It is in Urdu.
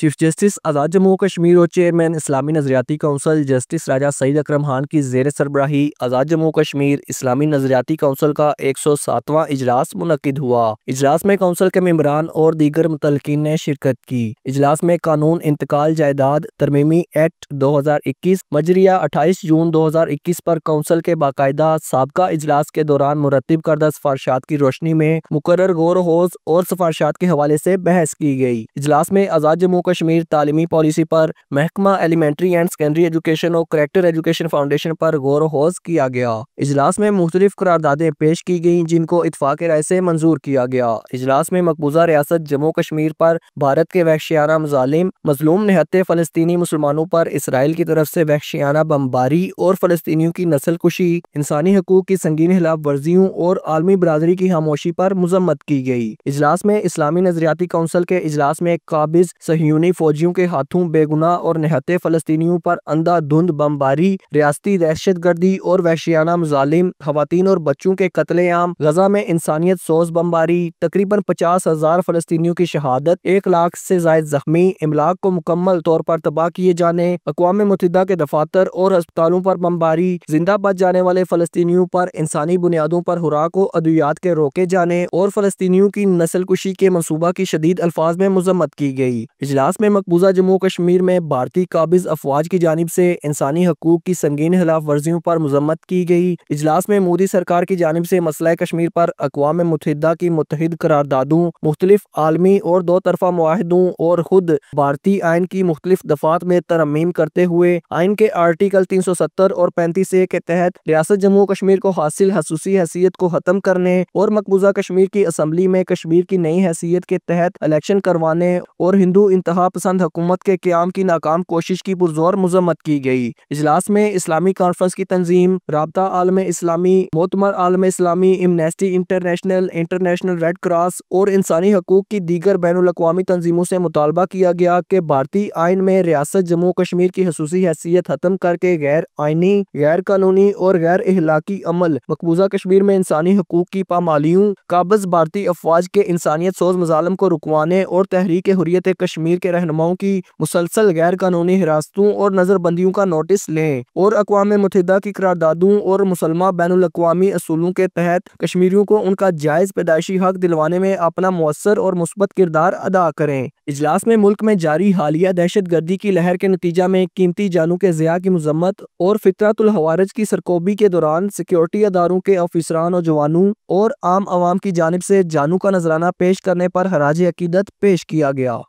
چیف جسٹس آزاد جموں کشمیر اور چیئرمین اسلامی نظریاتی کونسل جسٹس راجہ سعید اکرم خان کی زیر سربراہی آزاد جموں کشمیر اسلامی نظریاتی کونسل کا 107واں اجلاس منعقد ہوا۔ اجلاس میں کونسل کے ممبران اور دیگر متعلقین نے شرکت کی۔ اجلاس میں قانون انتقال جائیداد ترمیمی ایکٹ 2021 مجریہ 28 جون 2021 پر کونسل کے باقاعدہ سابقہ اجلاس کے دوران مرتب کردہ سفارشات کی روشنی میں مقرر غور و خوض اور سفارشات کے حوالے سے بحث کی گئی۔ اجلاس میں آزاد جموں کشمیر تعلیمی پالیسی پر، محکمہ ایلیمنٹری اینڈ سیکنڈری ایجوکیشن اور کریکٹر ایجوکیشن فاؤنڈیشن پر غور و خوض کیا گیا۔ اجلاس میں مختلف قراردادیں پیش کی گئیں جن کو اتفاق رائے سے منظور کیا گیا۔ اجلاس میں مقبوضہ ریاست جموں کشمیر پر بھارت کے وحشیانہ مظالم، مظلوم نہتے فلسطینی مسلمانوں پر اسرائیل کی طرف سے وحشیانہ بمباری اور فلسطینیوں کی نسل کشی، انسانی حقوق کی سنگین خلاف ورزیوں اور عالمی برادری کی خاموشی پر مذمت کی گئی۔ اجلاس میں اسلامی نظریاتی کونسل کے اجلاس میں قابض صہیونی فوجیوں کے ہاتھوں بے گناہ اور نہتے فلسطینیوں پر اندھا دھند بمباری، ریاستی دہشت گردی اور وحشیانہ مظالم، خواتین اور بچوں کے قتل عام، غزہ میں انسانیت سوز بمباری، تقریباً 50,000 فلسطینیوں کی شہادت، 1 لاکھ سے زائد زخمی، املاک کو مکمل طور پر تباہ کیے جانے، اقوام متحدہ کے دفاتر اور ہسپتالوں پر بمباری، زندہ بچ جانے والے فلسطینیوں پر انسانی بنیادوں پر خوراک و ادویات کے روکے جانے اور فلسطینیوں کی نسل کشی کے منصوبہ کی شدید الفاظ میں مذمت کی گئی۔ اجلاس میں مقبوضہ جموں کشمیر میں بھارتی قابض افواج کی جانب سے انسانی حقوق کی سنگین خلاف ورزیوں پر مذمت کی گئی۔ اجلاس میں مودی سرکار کی جانب سے مسئلہ کشمیر پر اقوام متحدہ کی متحد قراردادوں، مختلف عالمی اور دو طرفہ معاہدوں اور خود بھارتی آئین کی مختلف دفعات میں ترمیم کرتے ہوئے آئین کے آرٹیکل 370 اور 35A کے تحت ریاست جموں کشمیر کو حاصل خصوصی حیثیت کو ختم کرنے اور مقبوضہ کشمیر کی اسمبلی میں کشمیر کی نئی حیثیت کے تحت الیکشن کروانے اور ہندو انتہا پسند حکومت کے قیام کی ناکام کوشش کی پرزور مذمت کی گئی۔ اجلاس میں اسلامی کانفرنس کی تنظیم، رابطہ عالم اسلامی، معتمر عالم اسلامی، Amnesty International, International Red Cross اور انسانی حقوق کی دیگر بین الاقوامی تنظیموں سے مطالبہ کیا گیا کہ بھارتی آئین میں ریاست جموں کشمیر کی خصوصی حیثیت ختم کر کے غیر آئینی، غیر قانونی اور غیر اخلاقی عمل، مقبوضہ کشمیر میں انسانی حقوق کی پامالیوں، قابض بھارتی افواج کے انسانیت سوز مظالم کو رکوانے اور تحریک حریت کشمیر کے رہنماؤں کی مسلسل غیر قانونی حراستوں اور نظر بندیوں کا نوٹس لیں اور اقوام متحدہ کی قراردادوں اور مسلمہ بین الاقوامی اصولوں کے تحت کشمیریوں کو ان کا جائز پیدائشی حق دلوانے میں اپنا مؤثر اور مثبت کردار ادا کریں۔ اجلاس میں ملک میں جاری حالیہ دہشت گردی کی لہر کے نتیجہ میں قیمتی جانوں کے ضیاع کی مذمت اور فطرت الحوارج کی سرکوبی کے دوران سیکیورٹی اداروں کے افسران و جوانوں اور عام عوام کی جانب سے جانوں کا نذرانہ پیش کرنے پر خراج عقیدت پیش کیا گیا۔